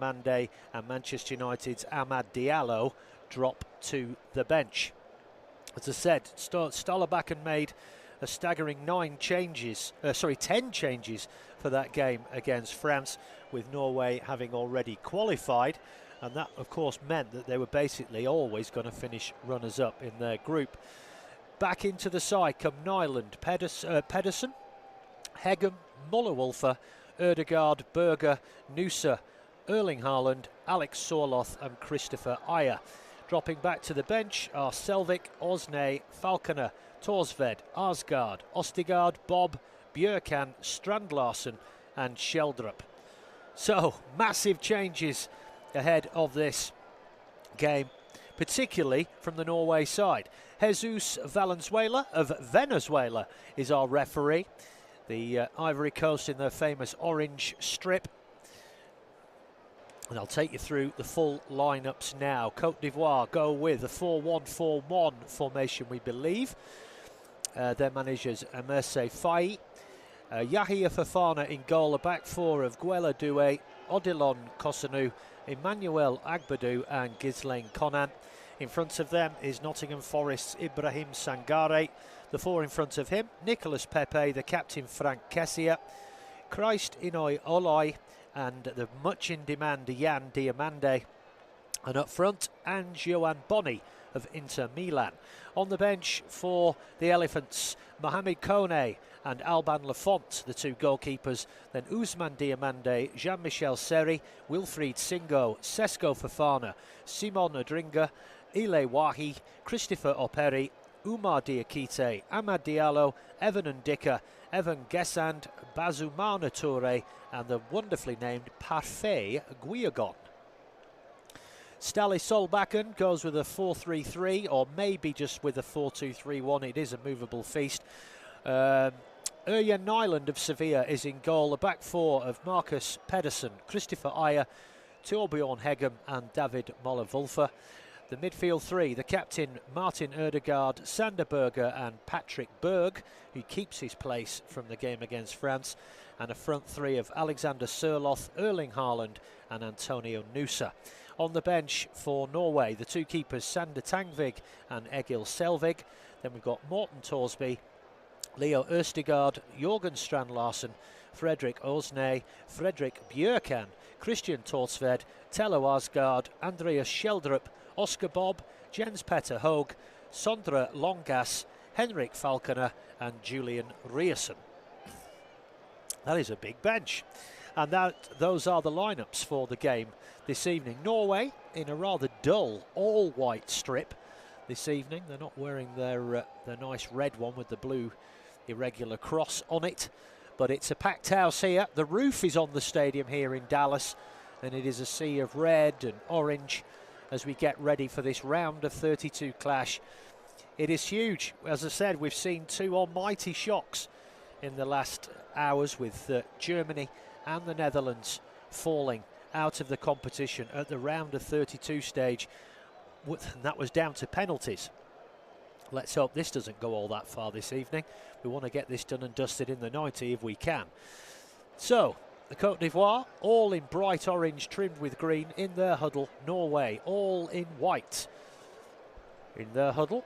Mande and Manchester United's Amad Diallo drop to the bench. As I said, Stollerbacken made a staggering 10 changes for that game against France, with Norway having already qualified, and that of course meant that they were basically always going to finish runners-up in their group. Back into the side come Nyland, Pedersen, Hegem, Muller-Wolfer, Ødegaard, Berger, Nusa, Erling Haaland, Alex Sorloth and Christopher Ajer. Dropping back to the bench are Selvik, Osnay, Falconer, Torsved, Arsgaard, Ostigard, Bob, Björkan, Strand-Larsen and Sheldrup. So, massive changes ahead of this game, particularly from the Norway side. Jesus Valenzuela of Venezuela is our referee. The Ivory Coast in their famous orange strip. And I'll take you through the full lineups now. Cote d'Ivoire go with a 4-1-4-1 formation, we believe. Their manager's Emerse Faye. Yahia Fofana in goal, a back four of Guela Doué, Odilon Kosanu, Emmanuel Agbadou and Ghislaine Conan. In front of them is Nottingham Forest's Ibrahim Sangare. The four in front of him, Nicolas Pepe, the captain Frank Kessia, Christ Inoi Olai, and the much in demand Jan Diamande. And up front, Ange Johan Bonni of Inter Milan. On the bench for the Elephants, Mohamed Kone and Alban Lafont, the two goalkeepers. Then Ousmane Diamande, Jean-Michel Seri, Wilfried Singo, Sesko Fofana, Simon Odringa, Ile Wahi, Christopher Operi, Umar Diakite, Amad Diallo, Evan Ndika, Evan Gesand, Bazumana Toure and the wonderfully named Parfait Guillagon. Ståle Solbakken goes with a 4-3-3 or maybe just with a 4-2-3-1. It is a movable feast. Ørjan Nyland of Sevilla is in goal. The back four of Marcus Pedersen, Christopher Ajer, Torbjorn Hegem and David Muller-Wolfer. The midfield three, the captain Martin Ødegaard, Sander Berger and Patrick Berg, who keeps his place from the game against France. And a front three of Alexander Sorloth, Erling Haaland and Antonio Nusa. On the bench for Norway, the two keepers Sander Tangvig and Egil Selvig. Then we've got Morten Thorsby, Leo Østigard, Jorgen Strand-Larsen, Fredrik Osnay, Fredrik Björkan, Christian Torsved, Tello Arsgaard, Andreas Sheldrup, Oscar Bob, Jens Petter Hoeg, Sondre Longas, Henrik Falconer and Julian Rierson. That is a big bench. And those are the lineups for the game this evening. Norway in a rather dull all-white strip this evening. They're not wearing their nice red one with the blue irregular cross on it. But it's a packed house here. The roof is on the stadium here in Dallas. And it is a sea of red and orange as we get ready for this round of 32 clash. It is huge. As I said, we've seen two almighty shocks in the last hours with Germany and the Netherlands falling out of the competition at the round of 32 stage. And that was down to penalties. Let's hope this doesn't go all that far this evening. We want to get this done and dusted in the 90 if we can. So, the Cote d'Ivoire, all in bright orange trimmed with green in their huddle. Norway, all in white in their huddle.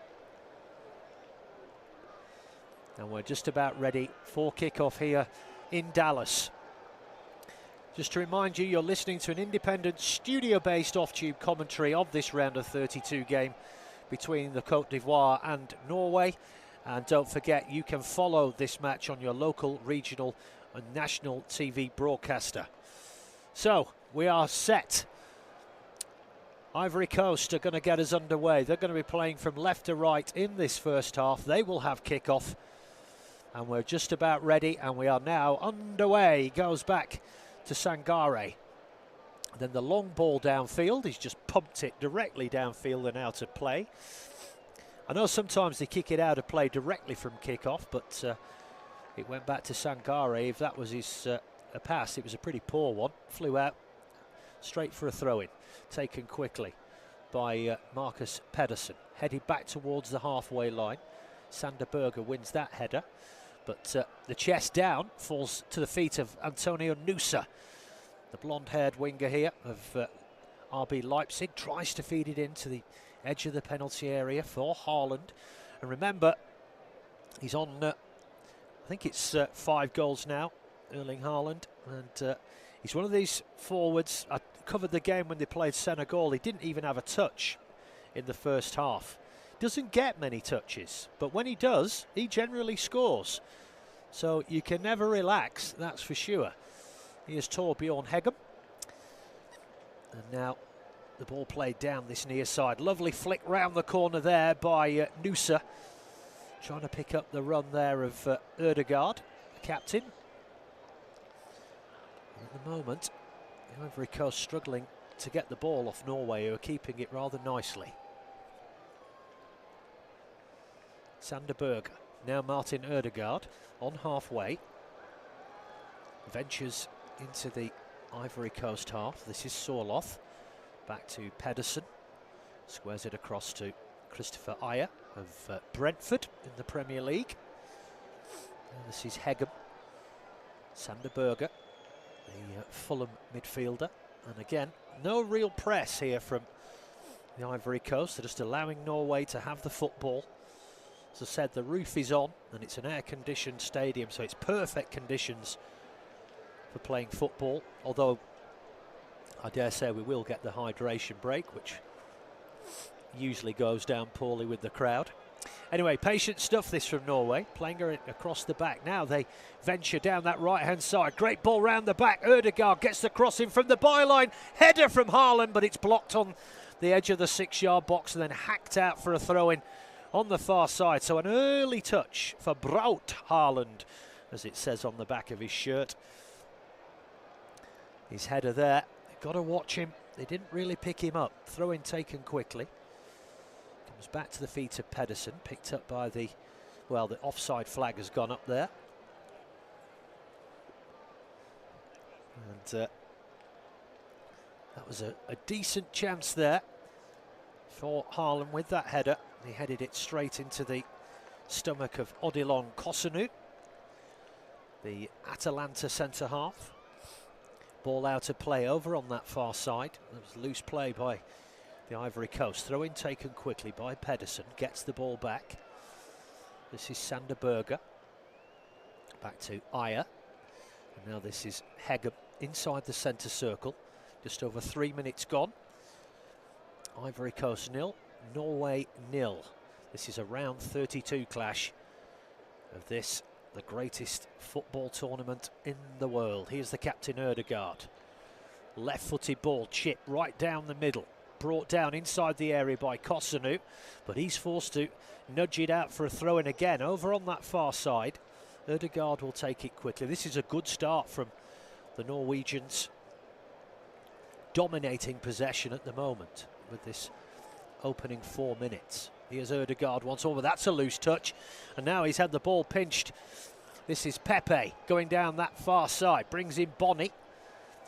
And we're just about ready for kickoff here in Dallas. Just to remind you, you're listening to an independent studio-based off-tube commentary of this round of 32 game between the Cote d'Ivoire and Norway. And don't forget, you can follow this match on your local, regional and national TV broadcaster. So, we are set. Ivory Coast are going to get us underway. They're going to be playing from left to right in this first half. They will have kickoff. And we're just about ready, and we are now underway. He goes back to Sangare. Then the long ball downfield. He's just pumped it directly downfield and out of play. I know sometimes they kick it out of play directly from kickoff, but it went back to Sangare. If that was his a pass, it was a pretty poor one. Flew out straight for a throw-in. Taken quickly by Marcus Pedersen. Headed back towards the halfway line. Sander Berger wins that header. But the chest down falls to the feet of Antonio Nusa. The blonde-haired winger here of RB Leipzig tries to feed it into the edge of the penalty area for Haaland. And remember, he's on, I think it's 5 goals now, Erling Haaland. And he's one of these forwards. I covered the game when they played Senegal. He didn't even have a touch in the first half. Doesn't get many touches, but when he does, he generally scores. So you can never relax, that's for sure. Here's Torbjorn Hegem. And now the ball played down this near side. Lovely flick round the corner there by Noosa. Trying to pick up the run there of Ødegaard, the captain. And at the moment, Ivory Coast struggling to get the ball off Norway, who are keeping it rather nicely. Sander Berge, now Martin Ødegaard on halfway. Ventures into the Ivory Coast half. This is Sorloth. Back to Pedersen. Squares it across to Christopher Ajer of Brentford in the Premier League. And this is Hegem. Sander Berge, the Fulham midfielder. And again, no real press here from the Ivory Coast. They're just allowing Norway to have the football. As I said, the roof is on and it's an air-conditioned stadium, so it's perfect conditions for playing football, although I dare say we will get the hydration break, which usually goes down poorly with the crowd. Anyway, patient stuff this from Norway, playing her across the back. Now they venture down that right-hand side. Great ball round the back. Ødegaard gets the crossing from the byline. Header from Haaland, but it's blocked on the edge of the 6-yard box and then hacked out for a throw-in on the far side. So an early touch for Braut Haaland, as it says on the back of his shirt. His header there, got to watch him. They didn't really pick him up. Throw in taken quickly. Comes back to the feet of Pedersen, picked up by the, well, the offside flag has gone up there. And that was a decent chance there for Haaland with that header. He headed it straight into the stomach of Odilon Kosunu, the Atalanta centre-half. Ball out of play over on that far side. There was loose play by the Ivory Coast. Throw in taken quickly by Pedersen. Gets the ball back. This is Sander Berge. Back to Ajer. And now this is Hegem inside the centre circle. Just over 3 minutes gone. Ivory Coast 0, Norway 0. This is a round 32 clash of this, the greatest football tournament in the world. Here's the captain Ødegaard. Left-footed ball chipped right down the middle. Brought down inside the area by Kosunu, but he's forced to nudge it out for a throw-in again. Over on that far side, Ødegaard will take it quickly. This is a good start from the Norwegians, dominating possession at the moment with this opening 4 minutes. Here's Ødegaard once over. That's a loose touch. And now he's had the ball pinched. This is Pepe going down that far side. Brings in Bonny.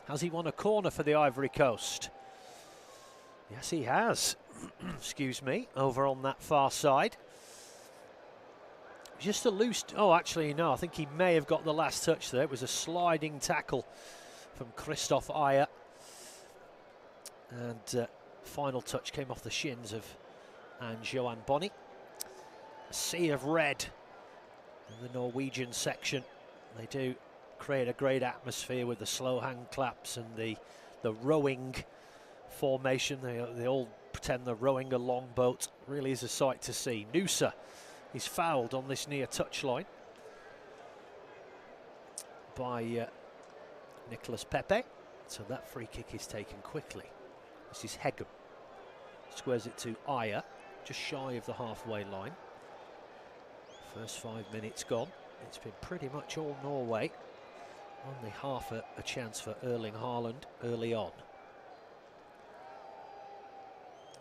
Has he won a corner for the Ivory Coast? Yes, he has. Excuse me. Over on that far side. Just a loose... Oh, actually, no. I think he may have got the last touch there. It was a sliding tackle from Christophe Ajer. And final touch came off the shins of Johan Bonny. A sea of red in the Norwegian section. They do create a great atmosphere with the slow hand claps and the rowing formation. They all pretend they're rowing a longboat. Really is a sight to see. Noosa is fouled on this near touchline by Nicolas Pepe. So that free kick is taken quickly. This is Hegem. Squares it to Ajer, just shy of the halfway line. First 5 minutes gone. It's been pretty much all Norway. Only half a chance for Erling Haaland early on.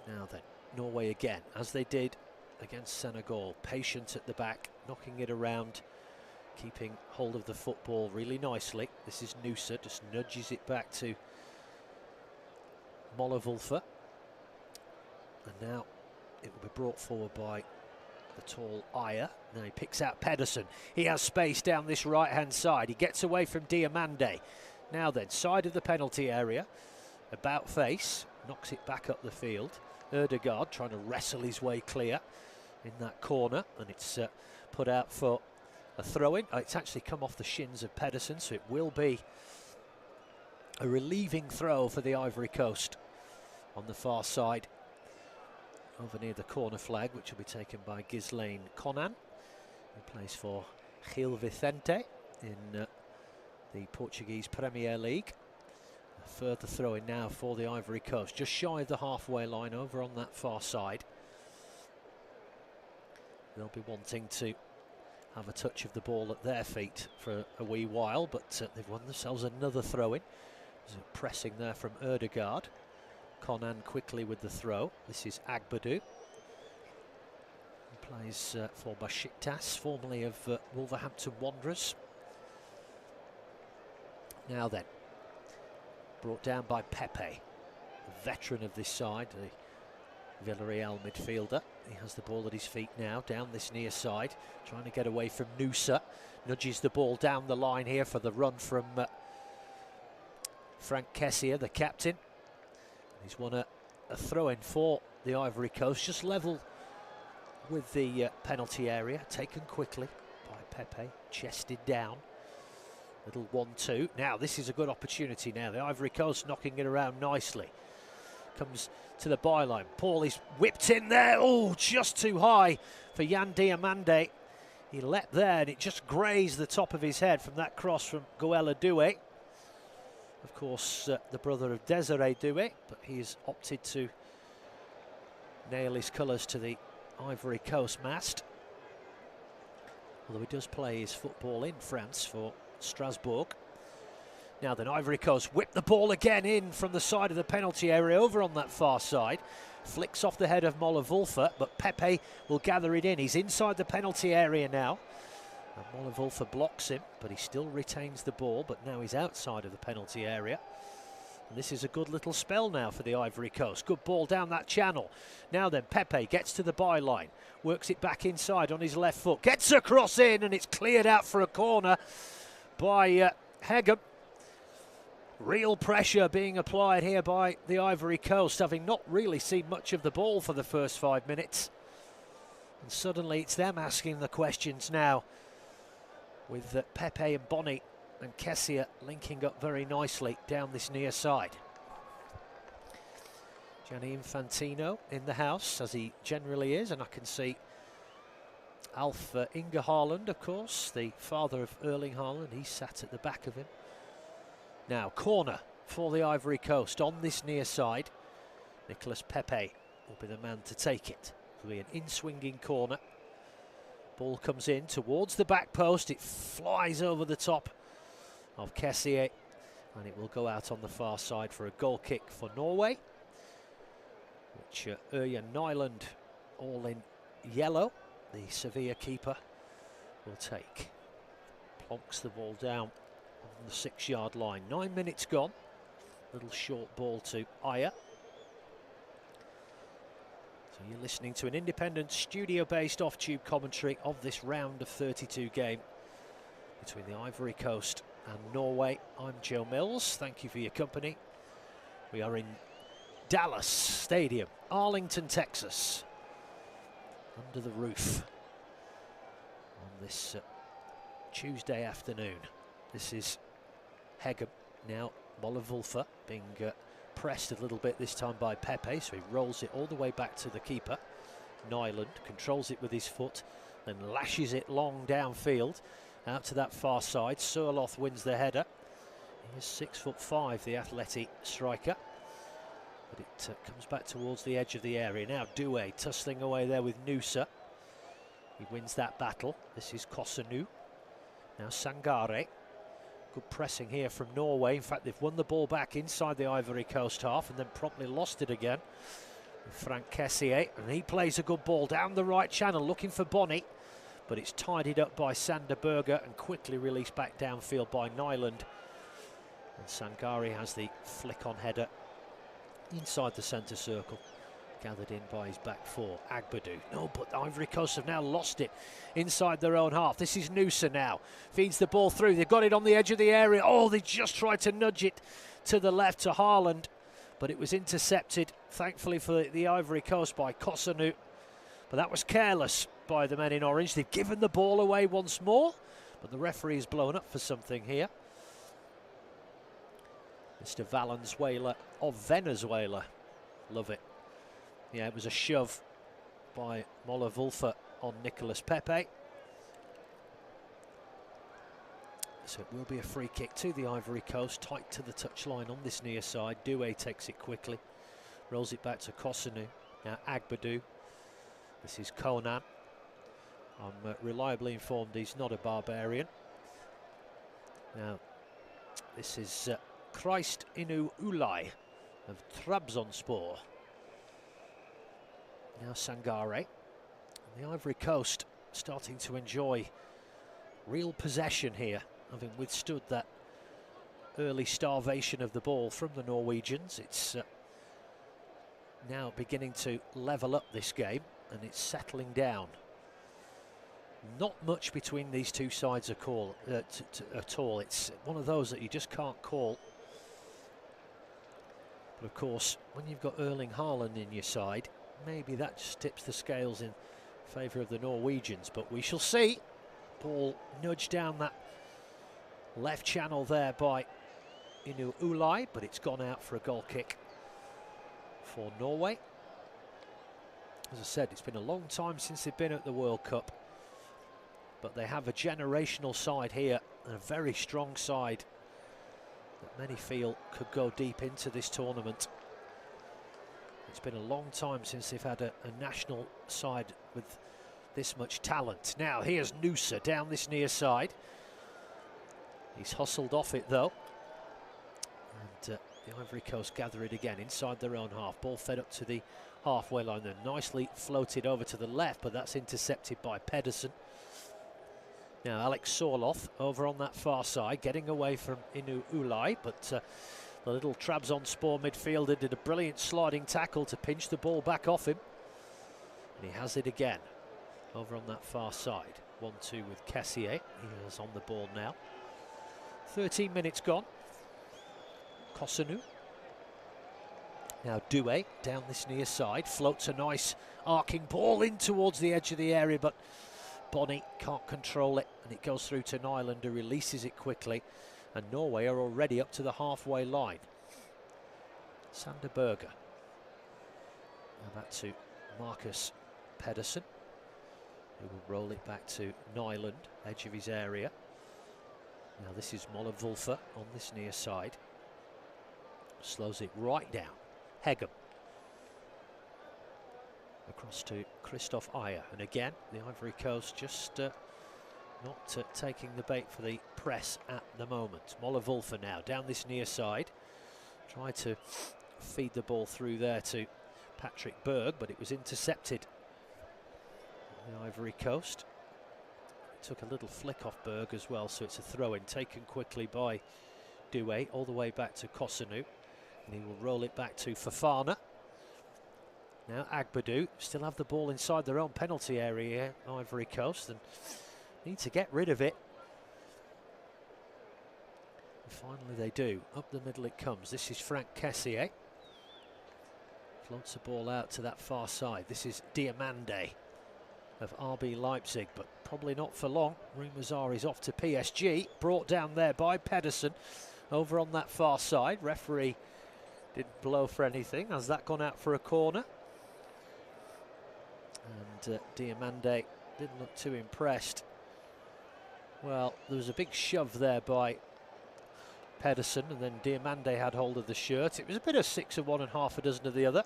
Now then, Norway again, as they did against Senegal. Patient at the back, knocking it around, keeping hold of the football really nicely. This is Noosa, just nudges it back to Mollewulfer. And now it will be brought forward by the tall Ajer. Now he picks out Pedersen. He has space down this right-hand side. He gets away from Diamande. Now then, side of the penalty area, about face, knocks it back up the field. Ødegaard trying to wrestle his way clear in that corner, and it's put out for a throw-in. It's actually come off the shins of Pedersen, so it will be a relieving throw for the Ivory Coast on the far side, over near the corner flag, which will be taken by Ghislaine Conan, who plays for Gil Vicente in the Portuguese Premier League. A further throw-in now for the Ivory Coast, just shy of the halfway line over on that far side. They'll be wanting to have a touch of the ball at their feet for a wee while, but they've won themselves another throw-in. There's a pressing there from Ødegaard. Conan quickly with the throw. This is Agbadou. He plays for Besiktas, formerly of Wolverhampton Wanderers. Now then, brought down by Pepe, a veteran of this side, the Villarreal midfielder. He has the ball at his feet now, down this near side, trying to get away from Nusa. Nudges the ball down the line here for the run from Frank Kessier, the captain. He's won a throw-in for the Ivory Coast, just level with the penalty area, taken quickly by Pepe, chested down. Little 1-2. Now this is a good opportunity now. The Ivory Coast knocking it around nicely. Comes to the byline. Paul is whipped in there. Oh, just too high for Yan Diamande. He leapt there and it just grazed the top of his head from that cross from Goela Doué. Of course, the brother of Desiree Doué, but he's opted to nail his colours to the Ivory Coast mast. Although he does play his football in France for Strasbourg. Now then, Ivory Coast whip the ball again in from the side of the penalty area over on that far side. Flicks off the head of Mollewulfer, but Pepe will gather it in. He's inside the penalty area now. And Mollewulfer blocks him, but he still retains the ball, but now he's outside of the penalty area. And this is a good little spell now for the Ivory Coast. Good ball down that channel. Now then, Pepe gets to the byline, works it back inside on his left foot, gets a cross in, and it's cleared out for a corner by Hegem. Real pressure being applied here by the Ivory Coast, having not really seen much of the ball for the first 5 minutes. And suddenly it's them asking the questions now, with Pepe and Bonny and Kessier linking up very nicely down this near side. Gianni Infantino in the house, as he generally is, and I can see Alf Inge Haaland, of course, the father of Erling Haaland. He sat at the back of him. Now, corner for the Ivory Coast on this near side. Nicolas Pepe will be the man to take it. It will be an in-swinging corner. Ball comes in towards the back post. It flies over the top of Kessier, and it will go out on the far side for a goal kick for Norway, which Ørjan Nyland, all in yellow, the Sevilla keeper, will take. Plonks the ball down on the 6-yard line. 9 minutes gone. Little short ball to Aya. So you're listening to an independent studio-based off-tube commentary of this round of 32 game between the Ivory Coast and Norway. I'm Joe Mills. Thank you for your company. We are in Dallas Stadium, Arlington, Texas, under the roof on this Tuesday afternoon. This is Hegem. Now Mollewulfer being pressed a little bit this time by Pepe, so he rolls it all the way back to the keeper. Nyland controls it with his foot, then lashes it long downfield out to that far side. Surloth wins the header. He is 6'5", the athletic striker, but it comes back towards the edge of the area. Now Doué tussling away there with Nusa. He wins that battle. This is Kosunu. Now Sangare. Good pressing here from Norway. In fact, they've won the ball back inside the Ivory Coast half and then promptly lost it again. Frank Kessier, and he plays a good ball down the right channel, looking for Bonny, but it's tidied up by Sander Berger and quickly released back downfield by Nyland. And Sangare has the flick-on header inside the centre circle. gathered in by his back four. Agbadou. No, but Ivory Coast have now lost it inside their own half. This is Noosa now. Feeds the ball through. They've got it on the edge of the area. Oh, they just tried to nudge it to the left to Haaland, but it was intercepted, thankfully for the Ivory Coast, by Cotonou. But that was careless by the men in orange. They've given the ball away once more, but the referee is blown up for something here. Mr. Valenzuela of Venezuela. Love it. Yeah, it was a shove by Mola-Vulfa on Nicolas Pepe. So it will be a free kick to the Ivory Coast, tight to the touchline on this near side. Doué takes it quickly, rolls it back to Cotonou. Now Agbadou. This is Conan. I'm reliably informed he's not a barbarian. Now, this is Christ Inu Ulai of Trabzonspor. Now Sangare. And the Ivory Coast starting to enjoy real possession here, having withstood that early starvation of the ball from the Norwegians. It's now beginning to level up this game, and it's settling down. Not much between these two sides at all. It's one of those that you just can't call. But of course, when you've got Erling Haaland in your side, maybe that just tips the scales in favour of the Norwegians. But we shall see. Ball nudged down that left channel there by Inu Ulai, but it's gone out for a goal kick for Norway. As I said, it's been a long time since they've been at the World Cup, but they have a generational side here, and a very strong side that many feel could go deep into this tournament. It's been a long time since they've had a national side with this much talent. Now here's Noosa down this near side. He's hustled off it though, and the Ivory Coast gather it again inside their own half. Ball fed up to the halfway line, then nicely floated over to the left, but that's intercepted by Pedersen. Now Alex Sorloth over on that far side, getting away from Inu Ulai, but the little Trabzonspor midfielder did a brilliant sliding tackle to pinch the ball back off him, and he has it again over on that far side. 1-2 with Cassier. He is on the ball now. 13 minutes gone. Cotonou. Now Doué down this near side, floats a nice arcing ball in towards the edge of the area, but Bonny can't control it, and it goes through to Nyland, who releases it quickly, and Norway are already up to the halfway line. Sander Berger. Now back to Marcus Pedersen, who will roll it back to Nyland, edge of his area. Now this is Mola-Vulfa on this near side. Slows it right down. Hegem. Across to Christophe Ayer, and again the Ivory Coast just not taking the bait for the press at the moment. Mola-Vulfa now down this near side. Tried to feed the ball through there to Patrick Berg, but it was intercepted. The Ivory Coast took a little flick off Berg as well, so it's a throw-in taken quickly by Doué all the way back to Cotonou, and he will roll it back to Fofana. Now Agbadou still have the ball inside their own penalty area here, Ivory Coast, and need to get rid of it. And finally they do. Up the middle it comes. This is Frank Cassier. Floats the ball out to that far side. This is Diamande of RB Leipzig, but probably not for long. Rumours are he's off to PSG. Brought down there by Pedersen over on that far side. Referee didn't blow for anything. Has that gone out for a corner? And Diamande didn't look too impressed. Well, there was a big shove there by Pedersen, and then Diamande had hold of the shirt. It was a bit of 6 of one and half a dozen of the other.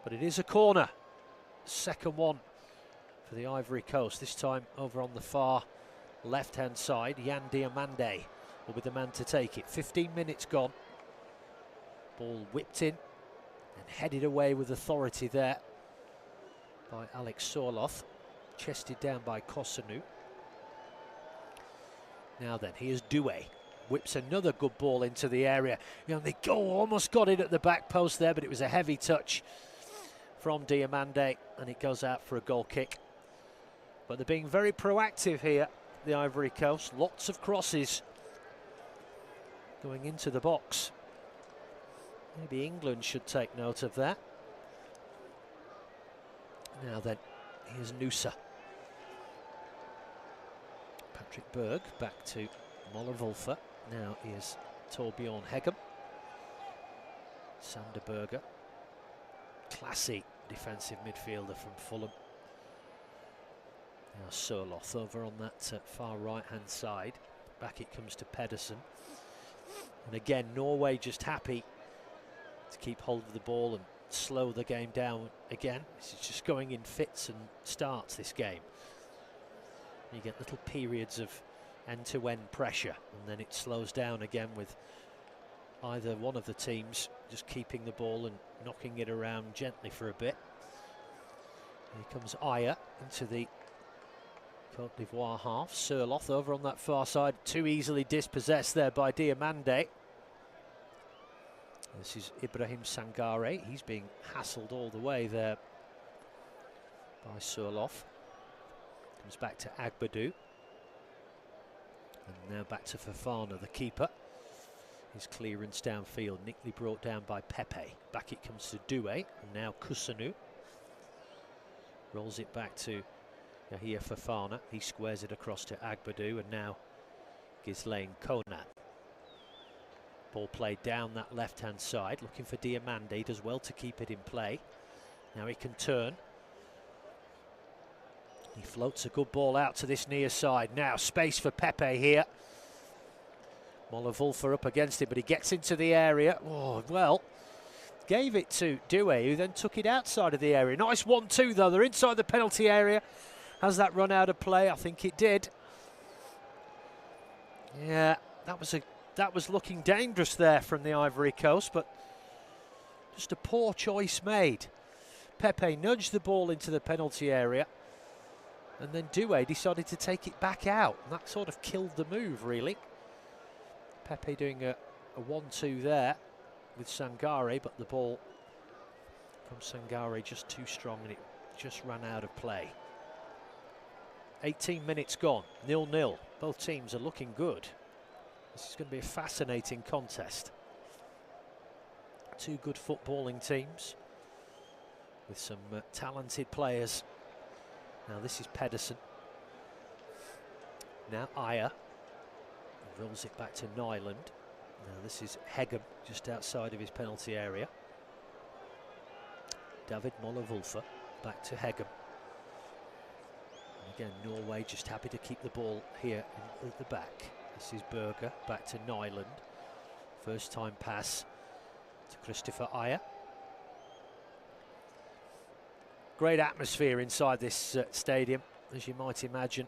But it is a corner. Second one for the Ivory Coast, this time over on the far left-hand side. Yan Diamande will be the man to take it. 15 minutes gone. Ball whipped in and headed away with authority there by Alex Sorloth, chested down by Cotonou. Now then, here's Doué, whips another good ball into the area. You know, they almost got it at the back post there, but it was a heavy touch from Diamande, and it goes out for a goal kick. But they're being very proactive here, the Ivory Coast. Lots of crosses going into the box. Maybe England should take note of that. Now then, here's Noosa. Patrick Berg back to Moller-Wulfer. Now is Torbjorn Hegem. Sander Berger. Classy defensive midfielder from Fulham. Now Sørloth over on that far right-hand side. Back it comes to Pedersen. And again, Norway just happy to keep hold of the ball and slow the game down again. This is just going in fits and starts, this game. You get little periods of end-to-end pressure, and then it slows down again with either one of the teams just keeping the ball and knocking it around gently for a bit. Here comes Aya into the Cote d'Ivoire half. Sørloth over on that far side, too easily dispossessed there by Diamande. This is Ibrahim Sangare. He's being hassled all the way there by Sørloth. Comes back to Agbadou. And now back to Fofana, the keeper. His clearance downfield, neatly brought down by Pepe. Back it comes to Doué, and now Kusanu. Rolls it back to Yahia Fofana. He squares it across to Agbadou, and now Ghislaine Konan. Ball played down that left-hand side, looking for Diamande. Does well to keep it in play. Now he can turn. He floats a good ball out to this near side. Now space for Pepe here. Moller-Wulfer up against it, but he gets into the area. Oh, well, gave it to Doué, who then took it outside of the area. Nice 1-2 though. They're inside the penalty area. Has that run out of play? I think it did. Yeah, that was looking dangerous there from the Ivory Coast, but just a poor choice made. Pepe nudged the ball into the penalty area, and then Doué decided to take it back out, and that sort of killed the move, really. Pepe doing a 1-2 there with Sangare, but the ball from Sangare just too strong, and it just ran out of play. 18 minutes gone, 0-0. Both teams are looking good. This is going to be a fascinating contest. Two good footballing teams with some talented players. Now this is Pedersen. Now Aya. Rolls it back to Nyland. Now this is Hegem, just outside of his penalty area. David Moller-Wulfer back to Hegem. And again, Norway just happy to keep the ball here at the back. This is Berger back to Nyland. First time pass to Christopher Aya. Great atmosphere inside this stadium, as you might imagine.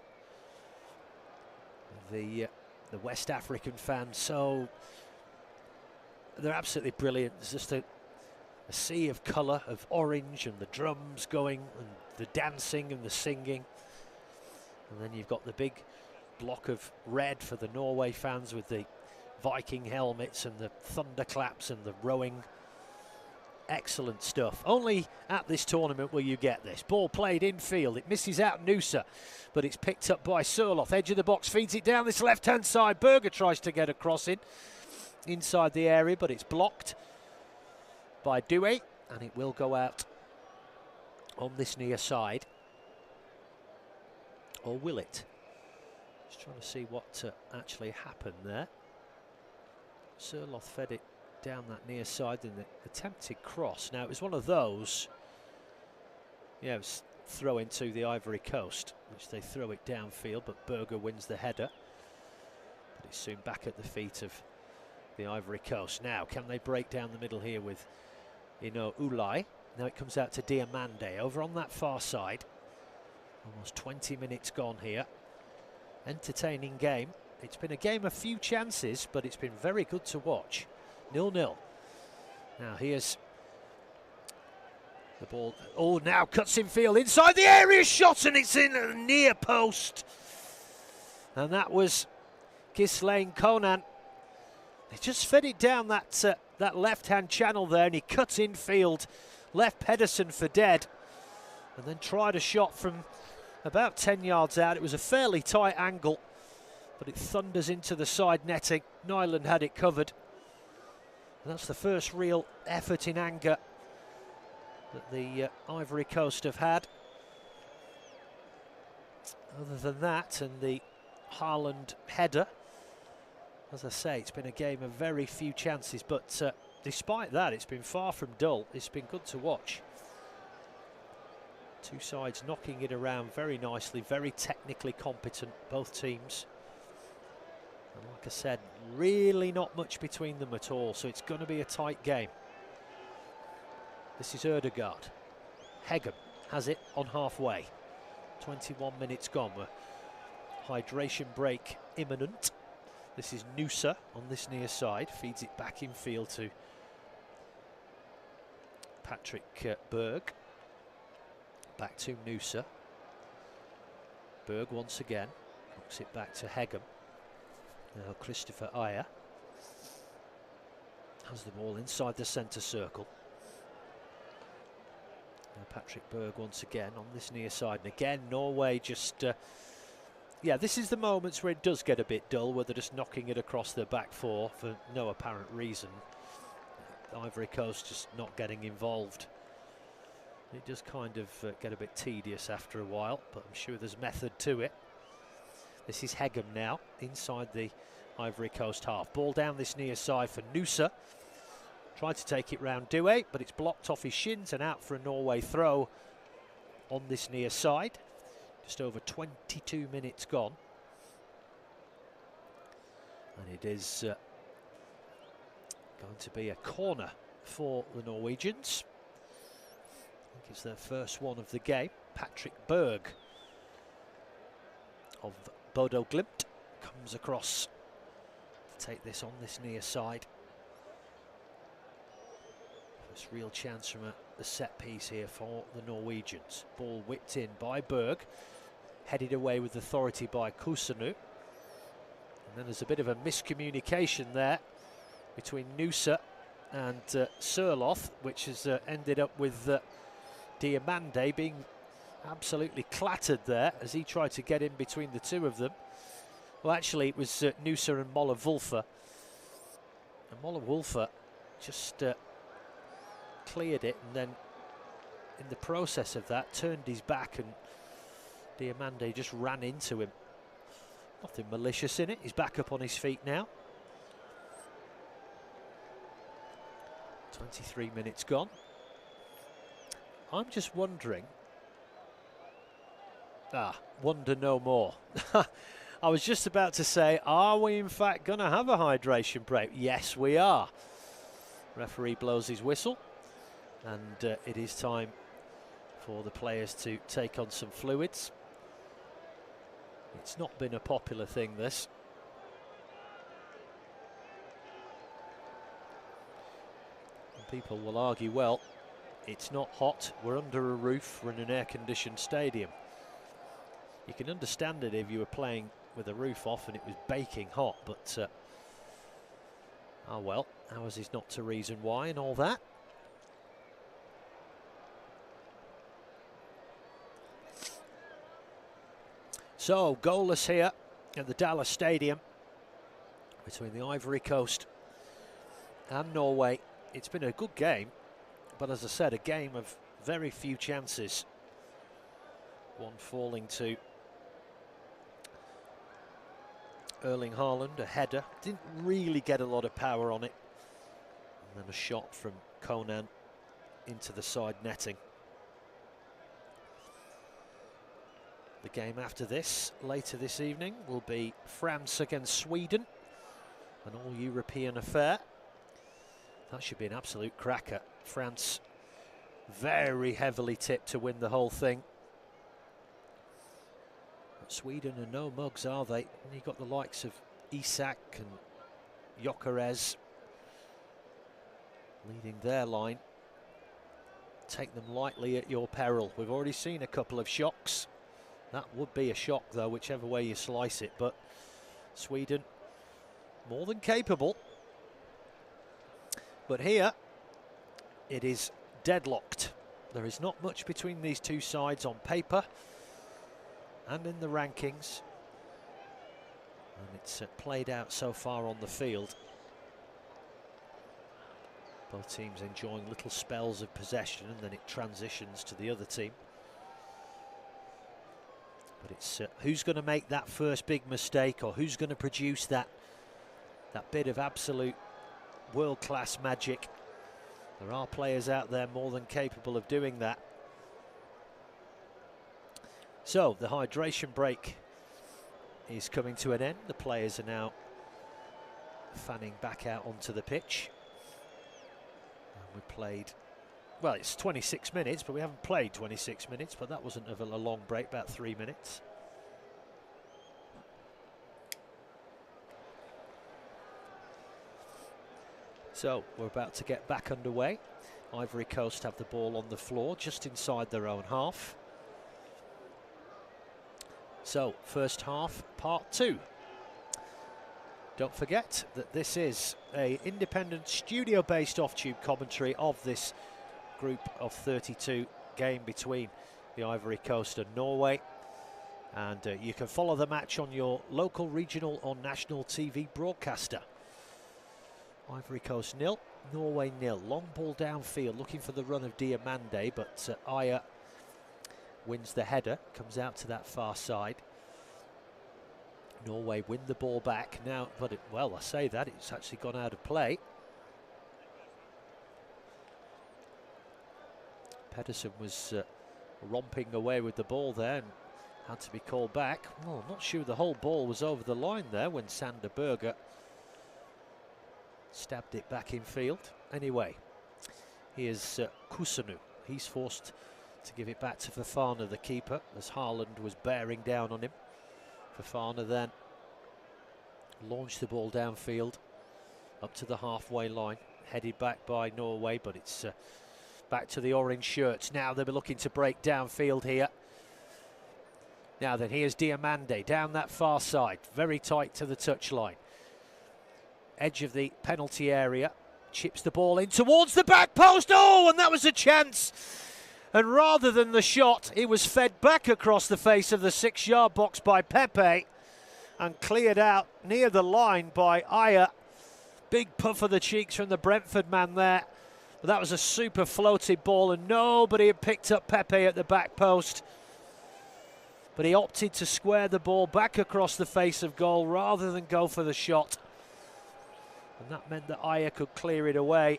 The West African fans, so they're absolutely brilliant. There's just a sea of colour, of orange, and the drums going, and the dancing and the singing. And then you've got the big block of red for the Norway fans with the Viking helmets and the thunderclaps and the rowing. Excellent stuff. Only at this tournament will you get this. Ball played infield. It misses out Noosa, but it's picked up by Sørloth. Edge of the box, feeds it down this left-hand side. Berger tries to get a cross in inside the area, but it's blocked by Doué, and it will go out on this near side. Or will it? Just trying to see what actually happened there. Sørloth fed it down that near side in the attempted cross. Now it was one of those, yeah, it was throw into the Ivory Coast, which they throw it downfield, but Berger wins the header. But it's soon back at the feet of the Ivory Coast. Now, can they break down the middle here with Ino Ulai? Now it comes out to Diamande over on that far side. Almost 20 minutes gone here. Entertaining game. It's been a game of few chances, but it's been very good to watch. 0-0. Now here's the ball. Oh, now cuts in field inside the area, shot, and it's in a near post. And that was Ghislaine Konan. They just fed it down that that left-hand channel there, and he cut in field, left Pedersen for dead, and then tried a shot from about 10 yards out. It was a fairly tight angle, but it thunders into the side netting. Nyland had it covered. And that's the first real effort in anger that the Ivory Coast have had. Other than that, and the Haaland header, as I say, it's been a game of very few chances, but despite that, it's been far from dull. It's been good to watch. Two sides knocking it around very nicely, very technically competent, both teams. And like I said, really not much between them at all, so it's going to be a tight game. This is Ødegaard. Hegem has it on halfway. 21 minutes gone. A hydration break imminent. This is Noosa on this near side. Feeds it back in field to Patrick Berg. Back to Noosa. Berg once again. Knocks it back to Hegem. Now Christopher Ayer has the ball inside the centre circle. Now Patrick Berg once again on this near side, and again Norway just yeah, this is the moments where it does get a bit dull, where they're just knocking it across their back four for no apparent reason. Ivory Coast just not getting involved. It does kind of get a bit tedious after a while, but I'm sure there's method to it. This is Hegem now, inside the Ivory Coast half. Ball down this near side for Noosa. Tried to take it round Doué, but it's blocked off his shins and out for a Norway throw on this near side. Just over 22 minutes gone. And it is going to be a corner for the Norwegians. I think it's their first one of the game. Patrick Berg of Bodo Glimt comes across to take this on this near side. First real chance from the set piece here for the Norwegians. Ball whipped in by Berg, headed away with authority by Kusanu. And then there's a bit of a miscommunication there between Noosa and Sørloth, which has ended up with Diamande being absolutely clattered there as he tried to get in between the two of them. Well, actually, it was Noosa and Moller Wulfer. And Moller Wulfer just cleared it, and then in the process of that, turned his back, and Diamande just ran into him. Nothing malicious in it. He's back up on his feet now. 23 minutes gone. I'm just wondering. Wonder no more. I was just about to say, are we in fact going to have a hydration break? Yes, we are. Referee blows his whistle, and it is time for the players to take on some fluids. It's not been a popular thing, this. And people will argue, well, it's not hot, we're under a roof, we're in an air-conditioned stadium. You can understand it if you were playing with the roof off and it was baking hot, but oh well, ours is not to reason why and all that. So, goalless here at the Dallas Stadium between the Ivory Coast and Norway. It's been a good game, but as I said, a game of very few chances. One falling to Erling Haaland, a header. Didn't really get a lot of power on it. And then a shot from Conan into the side netting. The game after this, later this evening, will be France against Sweden, an all-European affair. That should be an absolute cracker. France very heavily tipped to win the whole thing. But Sweden are no mugs, are they? And you've got the likes of Isak and Gyökeres leading their line. Take them lightly at your peril. We've already seen a couple of shocks. That would be a shock, though, whichever way you slice it. But Sweden, more than capable. But here, it is deadlocked. There is not much between these two sides on paper and in the rankings. And it's played out so far on the field. Both teams enjoying little spells of possession, and then it transitions to the other team. But it's who's going to make that first big mistake, or who's going to produce that bit of absolute world-class magic. There are players out there more than capable of doing that. So the hydration break is coming to an end. The players are now fanning back out onto the pitch. And we played, well, it's 26 minutes, but we haven't played 26 minutes, but that wasn't a long break, about 3 minutes. So we're about to get back underway. Ivory Coast have the ball on the floor, just inside their own half. So, first half, part 2. Don't forget that this is an independent studio-based off-tube commentary of this group of 32 game between the Ivory Coast and Norway. And you can follow the match on your local, regional or national TV broadcaster. Ivory Coast 0, Norway 0. Long ball downfield, looking for the run of Diamande, but Aya wins the header, comes out to that far side. Norway win the ball back now, but well, I say that, it's actually gone out of play. Pedersen was romping away with the ball there and had to be called back. Well, I'm not sure the whole ball was over the line there when Sander Berger stabbed it back in field. Anyway, here's Kusanu. He's forced to give it back to Fofana, the keeper, as Haaland was bearing down on him. Fofana then launched the ball downfield up to the halfway line, headed back by Norway, but it's back to the orange shirts. Now they'll be looking to break downfield here. Now then, here's Diamande down that far side, very tight to the touchline. Edge of the penalty area, chips the ball in towards the back post. Oh, and that was a chance. And rather than the shot, it was fed back across the face of the 6-yard box by Pepe and cleared out near the line by Aya. Big puff of the cheeks from the Brentford man there. But that was a super floated ball, and nobody had picked up Pepe at the back post. But he opted to square the ball back across the face of goal rather than go for the shot. And that meant that Aya could clear it away.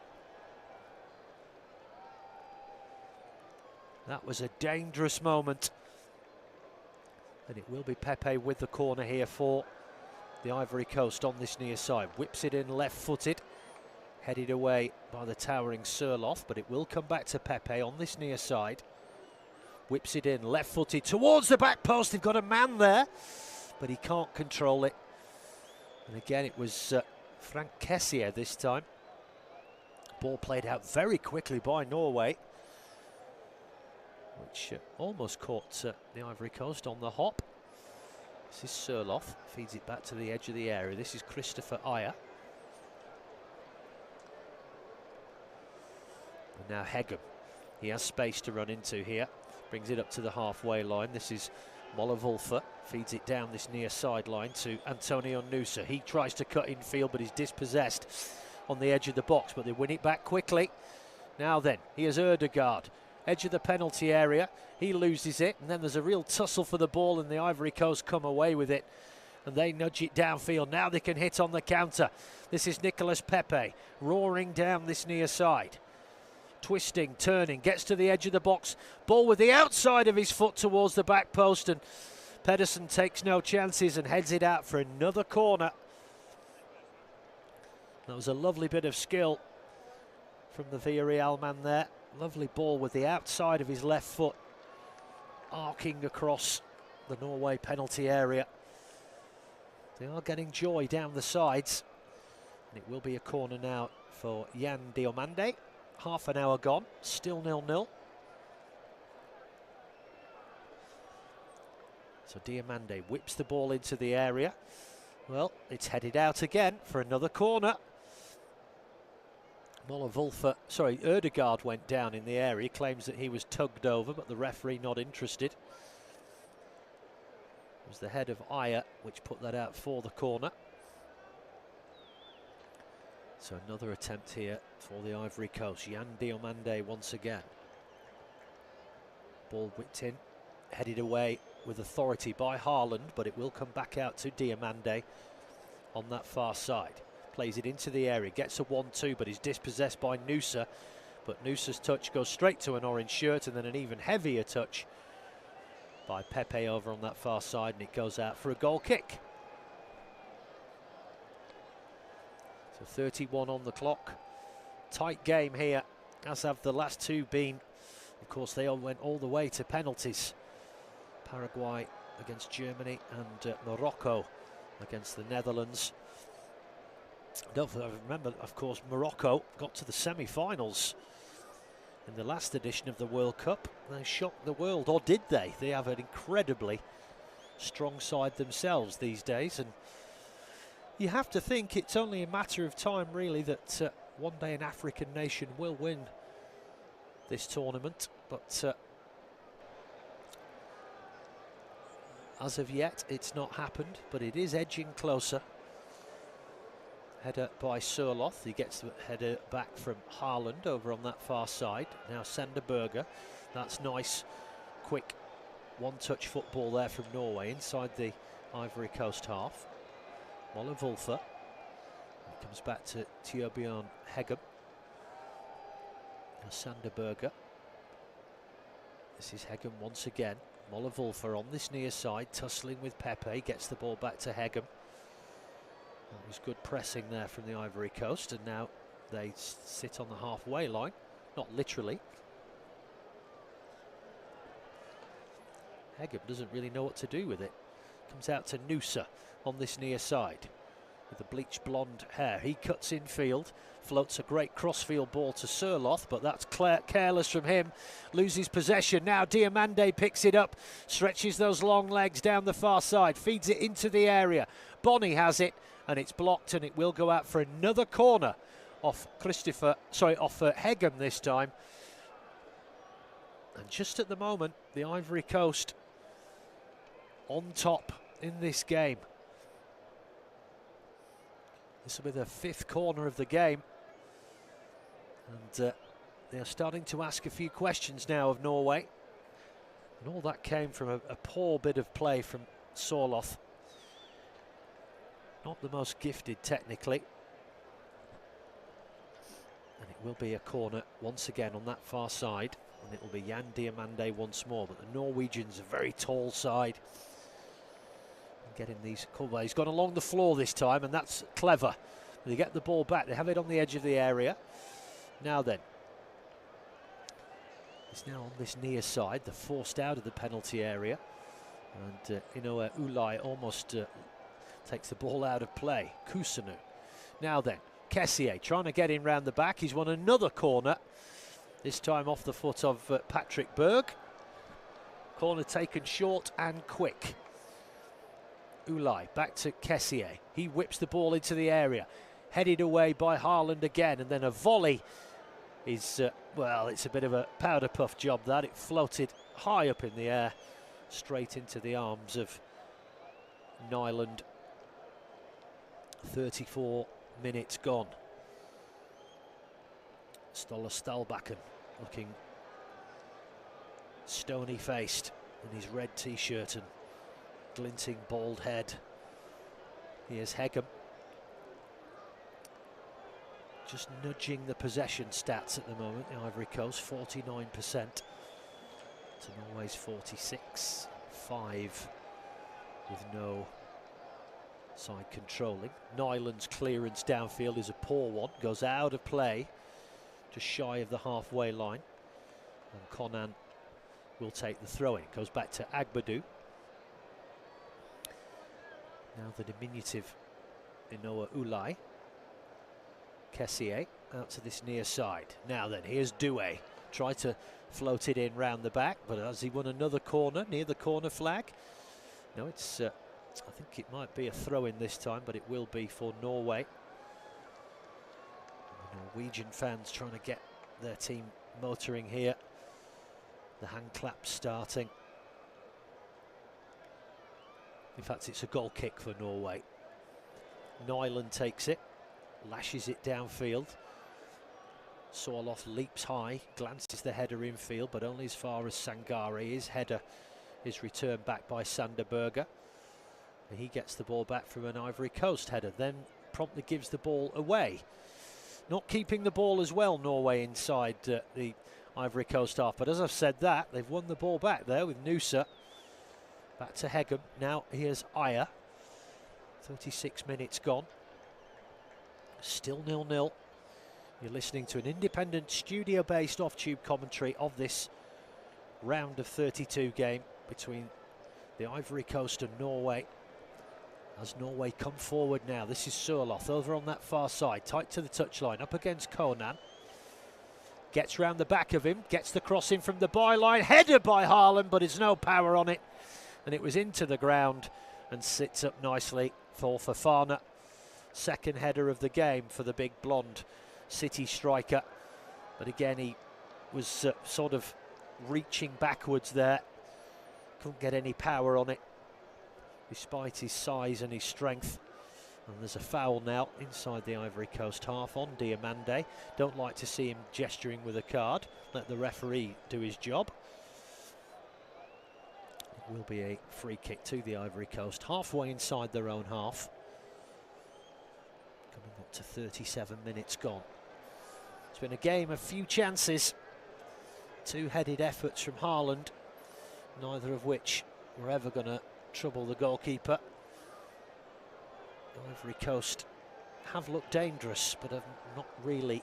That was a dangerous moment. And it will be Pepe with the corner here for the Ivory Coast on this near side. Whips it in left-footed. Headed away by the towering Surloff, but it will come back to Pepe on this near side. Whips it in left-footed towards the back post. They've got a man there, but he can't control it. And again, it was Frank Kessier this time. Ball played out very quickly by Norway, which almost caught the Ivory Coast on the hop. This is Surloff, feeds it back to the edge of the area. This is Christopher Aya. And now Hegem. He has space to run into here. Brings it up to the halfway line. This is Mollewolfer. Feeds it down this near sideline to Antonio Nusa. He tries to cut infield, but he's dispossessed on the edge of the box. But they win it back quickly. Now then, here's Erdegaard. Edge of the penalty area. He loses it. And then there's a real tussle for the ball, and the Ivory Coast come away with it. And they nudge it downfield. Now they can hit on the counter. This is Nicolas Pepe roaring down this near side. Twisting, turning, gets to the edge of the box. Ball with the outside of his foot towards the back post, and Pedersen takes no chances and heads it out for another corner. That was a lovely bit of skill from the Villarreal man there. Lovely ball with the outside of his left foot, arcing across the Norway penalty area. They are getting joy down the sides. And it will be a corner now for Jan Diamande. Half an hour gone, still 0-0. So Diamande whips the ball into the area. Well, it's headed out again for another corner. Erdegaard went down in the area, claims that he was tugged over, but the referee not interested. It was the head of Aya which put that out for the corner. So another attempt here for the Ivory Coast. Yan Diomande once again. Ball whipped in, headed away with authority by Haaland, but it will come back out to Diomande on that far side. Plays it into the area, gets a 1-2, but is dispossessed by Noosa. But Noosa's touch goes straight to an orange shirt, and then an even heavier touch by Pepe over on that far side, and it goes out for a goal kick. So 31 on the clock. Tight game here, as have the last two been. Of course, they all went all the way to penalties. Paraguay against Germany and Morocco against the Netherlands. Don't remember, of course, Morocco got to the semi-finals in the last edition of the World Cup. They shocked the world, or did they? They have an incredibly strong side themselves these days, and you have to think it's only a matter of time, really, that one day an African nation will win this tournament. But as of yet, it's not happened, but it is edging closer. Header by Surloth. He gets the header back from Haaland over on that far side. Now Sander Berge. That's nice, quick one-touch football there from Norway inside the Ivory Coast half. Molle Wolfer. He comes back to Tjøbjørn Heggem. Now Sander Berge. This is Heggem once again. Molle Wolfer on this near side, tussling with Pepe. Gets the ball back to Heggem. That was good pressing there from the Ivory Coast, and now they sit on the halfway line, not literally. Heggem doesn't really know what to do with it. Comes out to Noosa on this near side with the bleached blonde hair. He cuts infield, floats a great crossfield ball to Surloth, but that's careless from him. Loses possession. Now Diomande picks it up, stretches those long legs down the far side, feeds it into the area. Bonny has it, and it's blocked, and it will go out for another corner off Heggem this time. And just at the moment, the Ivory Coast on top in this game. This will be the fifth corner of the game, and they're starting to ask a few questions now of Norway, and all that came from a poor bit of play from Surloth. Not the most gifted technically, and it will be a corner once again on that far side, and it will be Yan Diomande once more. But the Norwegians, a very tall side, getting these cover. He's gone along the floor this time, and that's clever. They get the ball back, they have it on the edge of the area. Now then, it's now on this near side. They're forced out of the penalty area, and Inoue Ulai almost takes the ball out of play. Kusunu. Now then, Kessié trying to get in round the back. He's won another corner, this time off the foot of Patrick Berg. Corner taken short and quick. Ulai back to Kessié. He whips the ball into the area, headed away by Haaland again, and then a volley is, well, it's a bit of a powder puff job that. It floated high up in the air, straight into the arms of Nyland. 34 minutes gone. Ståle Stalbakken looking stony-faced in his red t-shirt and glinting bald head. Here's Heggem. Just nudging the possession stats at the moment, the Ivory Coast, 49% to Norway's 46. 5 with no side controlling. Nyland's clearance downfield is a poor one, goes out of play, just shy of the halfway line. And Konan will take the throw-in. Goes back to Agbadou. Now the diminutive Inoue Ulai. Kessié out to this near side. Now then, here's Doué. Try to float it in round the back, but has he won another corner near the corner flag? No, it's I think it might be a throw-in this time, but it will be for Norway. Norwegian fans trying to get their team motoring here. The hand clap starting. In fact, it's a goal kick for Norway. Nyland takes it, lashes it downfield. Sorloth leaps high, glances the header infield, but only as far as Sangare. His header is returned back by Sander Berger. And he gets the ball back from an Ivory Coast header, then promptly gives the ball away. Not keeping the ball as well, Norway, inside the Ivory Coast half. But as I've said that, they've won the ball back there with Noosa. Back to Hegem. Now here's Aya. 36 minutes gone. Still 0-0. You're listening to an independent studio-based off-tube commentary of this round of 32 game between the Ivory Coast and Norway. As Norway come forward now, this is Sorloth over on that far side, tight to the touchline, up against Conan. Gets round the back of him, gets the cross in from the byline, headed by Haaland, but it's no power on it. And it was into the ground and sits up nicely for Fofana. Second header of the game for the big blonde City striker. But again, he was sort of reaching backwards there. Couldn't get any power on it, despite his size and his strength. And there's a foul now inside the Ivory Coast half on Diamande. Don't like to see him gesturing with a card. Let the referee do his job. It will be a free kick to the Ivory Coast, halfway inside their own half. Coming up to 37 minutes gone. It's been a game of few chances. Two-headed efforts from Haaland, neither of which were ever going to trouble the goalkeeper. Ivory Coast have looked dangerous, but have not really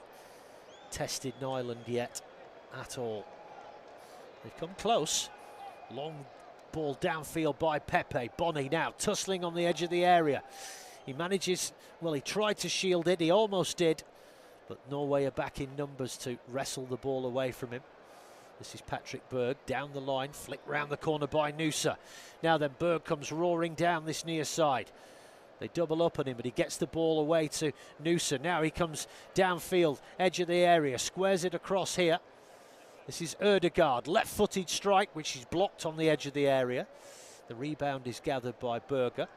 tested Nyland yet at all. They've come close. Long ball downfield by Pepe. Bonny now tussling on the edge of the area. He manages, well, he tried to shield it, he almost did, but Norway are back in numbers to wrestle the ball away from him. This is Patrick Berg down the line, flicked round the corner by Noosa. Now then, Berg comes roaring down this near side. They double up on him, but he gets the ball away to Noosa. Now he comes downfield, edge of the area, squares it across here. This is Ødegaard, left-footed strike, which is blocked on the edge of the area. The rebound is gathered by Berger.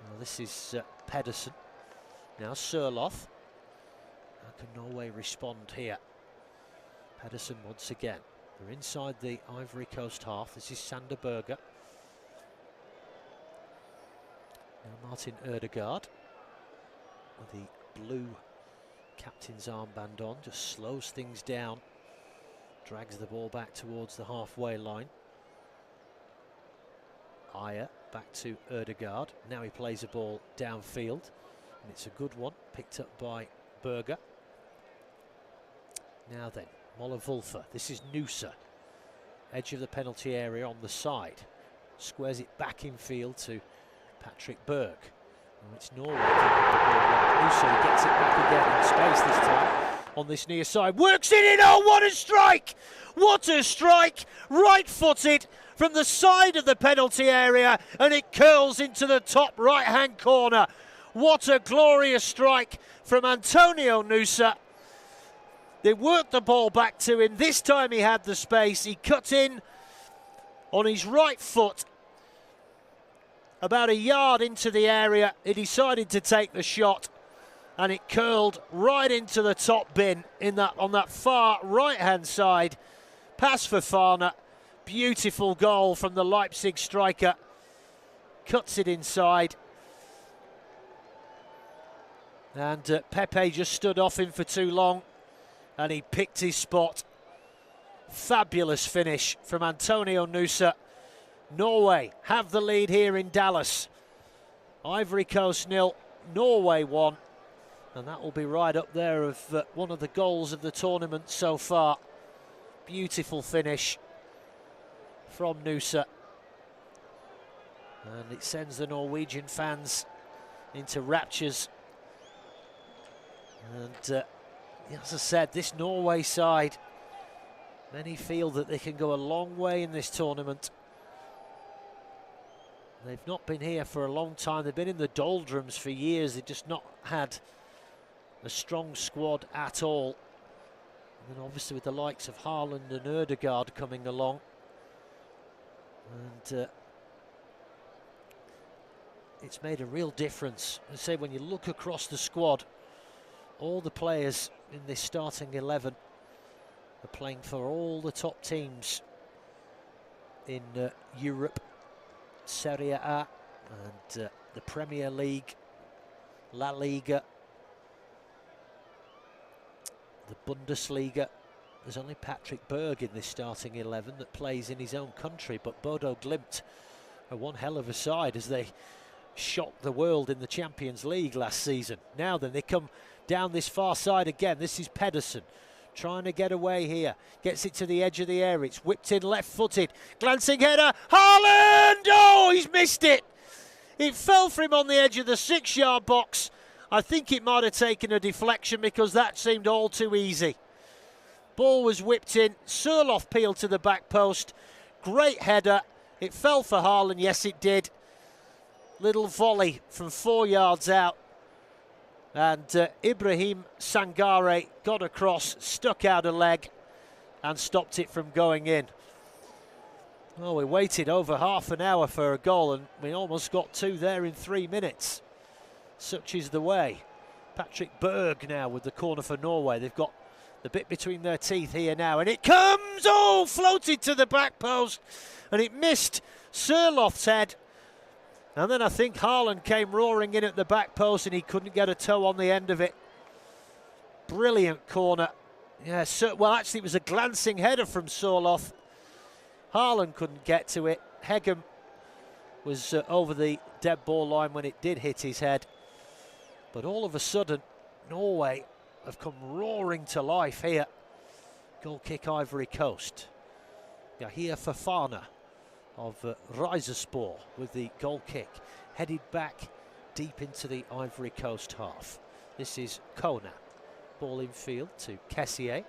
Well, this is Pedersen. Now Sorloth. How can Norway respond here? Pedersen once again. They're inside the Ivory Coast half. This is Sander Berger. Now Martin Ødegaard with the blue captain's armband on, just slows things down, drags the ball back towards the halfway line. Aya back to Ødegaard. Now he plays a ball downfield, and it's a good one, picked up by Berger. Now then, Moller-Wulfer. This is Noosa, edge of the penalty area on the side. Squares it back in field to Patrick Berg. Oh, it's Norway keeping the ball well. Noosa gets it back again in space this time on this near side. Works it in. Oh, what a strike! What a strike! Right-footed from the side of the penalty area, and it curls into the top right-hand corner. What a glorious strike from Antonio Noosa. They worked the ball back to him. This time he had the space. He cut in on his right foot about a yard into the area. He decided to take the shot, and it curled right into the top bin on that far right-hand side. Pass for Fofana. Beautiful goal from the Leipzig striker. Cuts it inside. And Pepe just stood off him for too long, and he picked his spot. Fabulous finish from Antonio Noosa. Norway have the lead here in Dallas. Ivory Coast 0, Norway 1. And that will be right up there of one of the goals of the tournament so far. Beautiful finish from Noosa. And it sends the Norwegian fans into raptures. And as I said, this Norway side, many feel that they can go a long way in this tournament. They've not been here for a long time. They've been in the doldrums for years. They've just not had a strong squad at all. And then obviously with the likes of Haaland and Ødegaard coming along. And it's made a real difference. I say when you look across the squad, all the players in this starting 11 are playing for all the top teams in Europe, Serie A and the Premier League, La Liga, the Bundesliga. There's only Patrick Berg in this starting 11 that plays in his own country, but Bodo Glimt are one hell of a side as they shocked the world in the Champions League last season. Now then, they come down this far side again. This is Pedersen trying to get away here. Gets it to the edge of the area. It's whipped in left-footed. Glancing header. Haaland! Oh, he's missed it. It fell for him on the edge of the 6-yard box. I think it might have taken a deflection because that seemed all too easy. Ball was whipped in. Surloff peeled to the back post. Great header. It fell for Haaland. Yes, it did. Little volley from 4 yards out. And Ibrahim Sangare got across, stuck out a leg and stopped it from going in. Well, we waited over half an hour for a goal and we almost got 2 there in 3 minutes. Such is the way. Patrick Berg now with the corner for Norway. They've got the bit between their teeth here now, and it comes! Oh, floated to the back post and it missed Surloff's head. And then I think Haaland came roaring in at the back post and he couldn't get a toe on the end of it. Brilliant corner. Yeah, well, actually it was a glancing header from Surloff. Haaland couldn't get to it. Hegem was over the dead ball line when it did hit his head. But all of a sudden, Norway have come roaring to life here. Goal kick Ivory Coast. Yahia Fofana of Rijzerspor with the goal kick, headed back deep into the Ivory Coast half. This is Kona, ball in field to Kessié,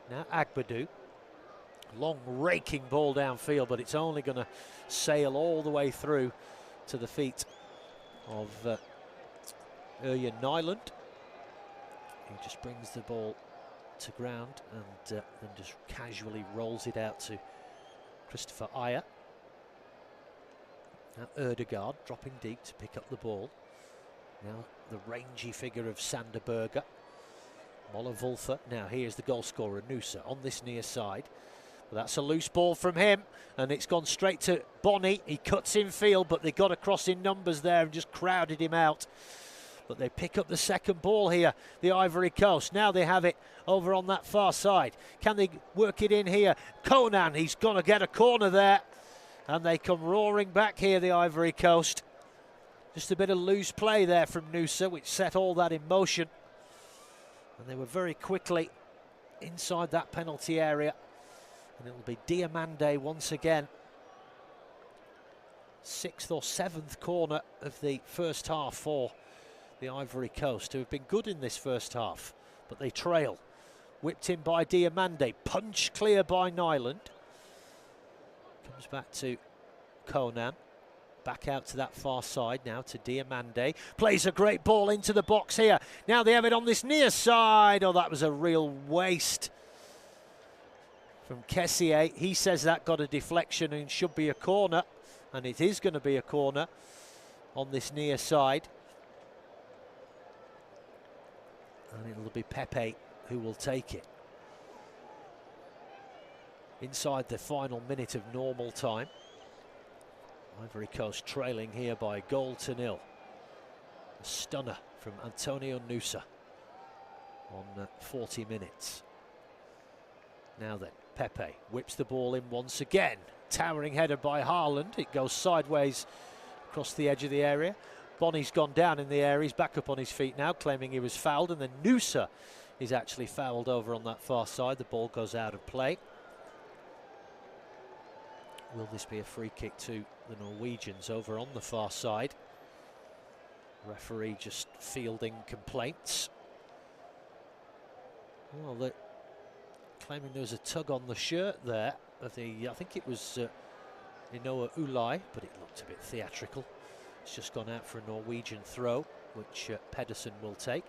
now Agbadou, long raking ball downfield, but it's only going to sail all the way through to the feet of Örjan Nyland. He just brings the ball to ground and then just casually rolls it out to Christopher Ajer. Now Ødegaard dropping deep to pick up the ball. Now the rangy figure of Sander Berger. Moller Wolfer. Now here's the goal scorer, Nusa, on this near side. Well, that's a loose ball from him, and it's gone straight to Bonny. He cuts in field, but they got across in numbers there and just crowded him out. But they pick up the second ball here, the Ivory Coast. Now they have it over on that far side. Can they work it in here? Conan, he's going to get a corner there. And they come roaring back here, the Ivory Coast. Just a bit of loose play there from Nusa, which set all that in motion. And they were very quickly inside that penalty area. And it'll be Diamande once again. 6th or 7th corner of the first half for the Ivory Coast, who have been good in this first half, but they trail. Whipped in by Diamande, punch clear by Nyland. Comes back to Conan, back out to that far side now to Diamande. Plays a great ball into the box here. Now they have it on this near side. Oh, that was a real waste from Kessié. He says that got a deflection and should be a corner, and it is going to be a corner on this near side. And it'll be Pepe who will take it. Inside the final minute of normal time. Ivory Coast trailing here by 1-0. A stunner from Antonio Nusa on 40 minutes. Now then, Pepe whips the ball in once again. Towering header by Haaland. It goes sideways across the edge of the area. Bonny's gone down in the area. He's back up on his feet now, claiming he was fouled. And then Nusa is actually fouled over on that far side. The ball goes out of play. Will this be a free kick to the Norwegians over on the far side? Referee just fielding complaints. Well, they're claiming there was a tug on the shirt there of the, I think it was Inoa Ulai, but it looked a bit theatrical. It's just gone out for a Norwegian throw, which Pedersen will take.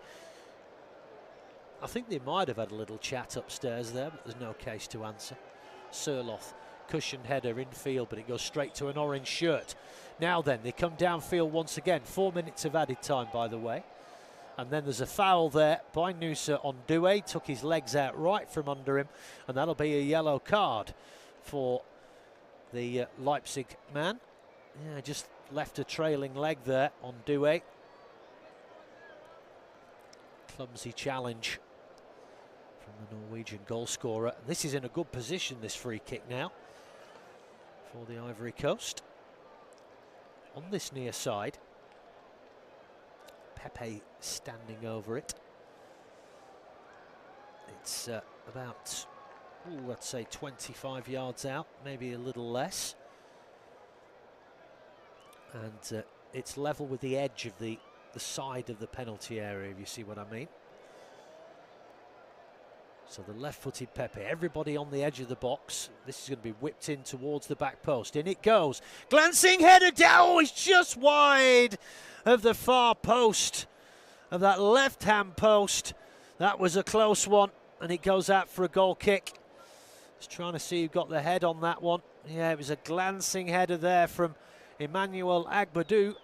I think they might have had a little chat upstairs there, but there's no case to answer. Surloth, cushioned header infield, but it goes straight to an orange shirt. Now then, they come downfield once again. 4 minutes of added time, by the way. And then there's a foul there by Noosa on Douay. Took his legs out right from under him, and that'll be a yellow card for the Leipzig man. Yeah, just left a trailing leg there on Douay. Clumsy challenge from the Norwegian goal scorer. This is in a good position, this free kick now, for the Ivory Coast. On this near side, Pepe standing over it. It's about, let's say 25 yards out, maybe a little less. And it's level with the edge of the side of the penalty area, if you see what I mean. So the left-footed Pepe, everybody on the edge of the box. This is going to be whipped in towards the back post. In it goes. Glancing header down. Oh, it's just wide of the far post, of that left-hand post. That was a close one, and it goes out for a goal kick. Just trying to see who got the head on that one. Yeah, it was a glancing header there from Emmanuel Agbadou.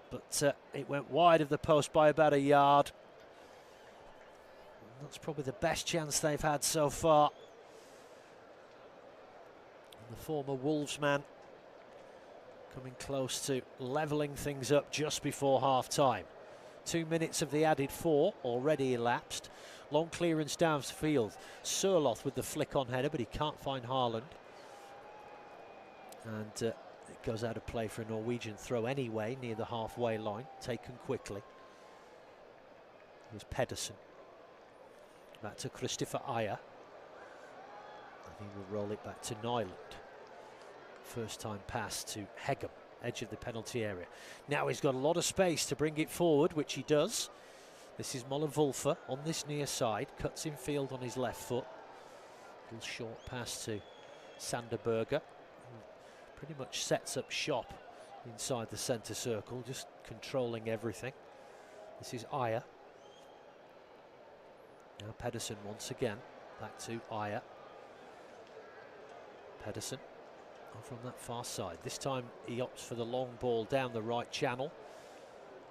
But it went wide of the post by about a yard. That's probably the best chance they've had so far. And the former Wolves man coming close to levelling things up just before half-time. 2 minutes of the added 4 already elapsed. Long clearance downfield. Surloth with the flick-on header, but he can't find Haaland. And it goes out of play for a Norwegian throw anyway, near the halfway line, taken quickly. It was Pedersen. Back to Christopher Ayer. And he will roll it back to Nyland. First time pass to Hegem, edge of the penalty area. Now he's got a lot of space to bring it forward, which he does. This is Mollewulfer on this near side, cuts in field on his left foot. Little short pass to Sander Berger. Pretty much sets up shop inside the centre circle, just controlling everything. This is Ayer. Now Pedersen once again, back to Ayer. Pedersen from that far side. This time he opts for the long ball down the right channel.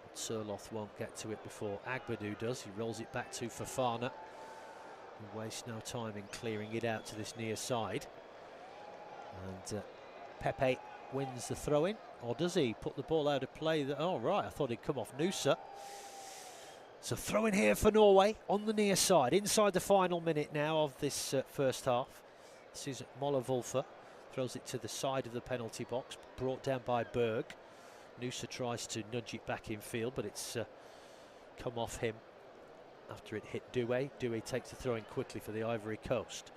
But Surloth won't get to it before Agbadou does. He rolls it back to Fofana. He wastes no time in clearing it out to this near side. And Pepe wins the throw-in, or does he put the ball out of play? Oh right, I thought he'd come off Noosa. So throw in here for Norway on the near side, inside the final minute now of this first half. This is Mollewulfer, throws it to the side of the penalty box, brought down by Berg. Noosa tries to nudge it back in field, but it's come off him after it hit Douay. Douay takes the throw in quickly for the Ivory Coast.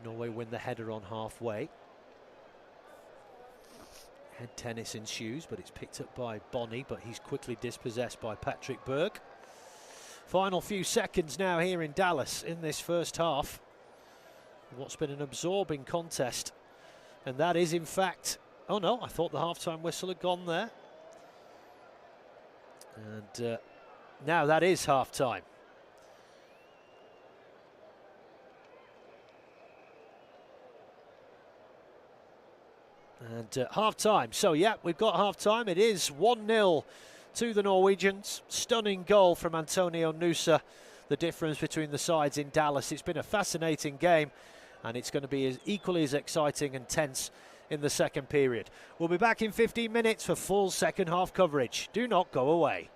Norway win the header on halfway. Head tennis ensues, but it's picked up by Bonny, but he's quickly dispossessed by Patrick Berg. Final few seconds now here in Dallas in this first half. What's been an absorbing contest. And that is in fact, oh no, I thought the half-time whistle had gone there. And now that is half-time. And half-time, so yeah, we've got half-time. It is 1-0 to the Norwegians. Stunning goal from Antonio Noosa. The difference between the sides in Dallas. It's been a fascinating game, and it's going to be equally as exciting and tense in the second period. We'll be back in 15 minutes for full second half coverage. Do not go away.